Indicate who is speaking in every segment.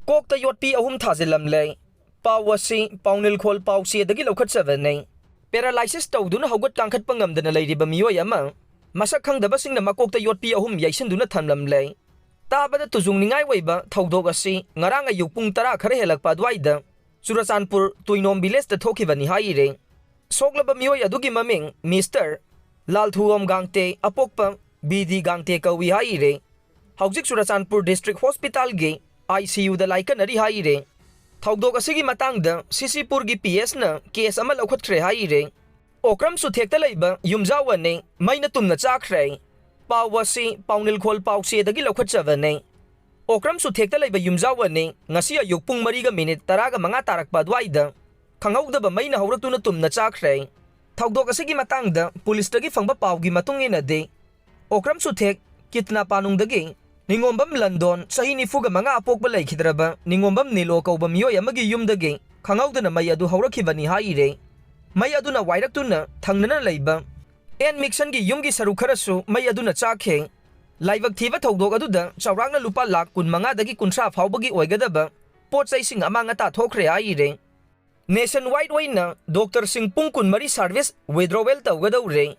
Speaker 1: Kokta Yotpi ahum Thajillamle Pawasi Paunil Khol Pausi dagi lokhatsavanai Paralysis tawduna hawgat kangkhat pangamdana layriba miyoy ama masak khangdaba singna makokta Yotpi ahum yaisinduna thamlamle tabada tuzung ningai waiba thawdok asi ngarang ayuk pung 10 khare helakpa dwaida Churachandpur Tuinom village ta thokibani haire soklaba miyoy adugi maming Mr. Lalthuom Gangte apokpa BD Gangte kawi haire Haujik Churachandpur District Hospital ge ICU da laikanari haire Thawdok asigi matangda Sisipur gi PS na case ama lokhatkre haire Okram Chuthekta Leiba Yumjao ne Meina Tumna Chakhre Pawasi Paunil Khol Pausi dagi lokhatchavane Okram Chuthekta Leiba Yumjao ne ngasi ayuk pung 4:10 tarakpa dwaida khanghaudaba Meina hawraktuna Tumna Chakhre Thawdok asigi matangda police dagi phangba pawgi matungina de Okram Chuthek kitna panungdagi Ningombam London sahi fuga mga apokba laikhidraba Ningombam Nilo kauba miyoy amagi yumdagi khanghaudana may adu hawrakibani haire may aduna wairaktuna thangnana leiba en mixan gi yumgi saru kharasu may aduna chakhe laibak thiba thawdok aduda chawrangna lupa lakh 15 dagi 30 phawbagi oigadaba potsai sing amanga ta thokre haire nationwide waina Dr. Singh Pung 13 service withdrawal tougadouri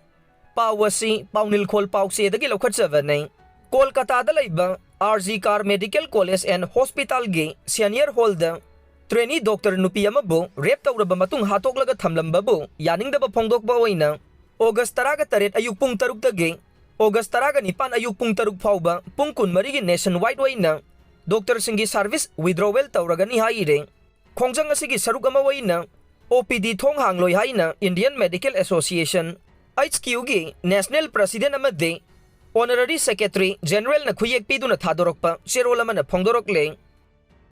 Speaker 1: Pawasi Paunil Khol Pausi dagi lokhatsavanai Kolkata da Leiba RG Car Medical College and Hospital ge senior holder trainee doctor nupi amabu rape tawraba matung hatoklaga thamlambabu yaningdaba phongdokba oina August 13 ayuk pung 3 dagi August 9 ayuk pung 3 phawba pung 13 gi nationwide oina Dr. Singhi service withdrawal tawragani haire khongjang asigi saruk ama oina OPD thong hangloi haina Indian Medical Association HQ gi national president amade Honorary Secretary General na khuyek piduna thadorokpa Cherolamana phongdorokle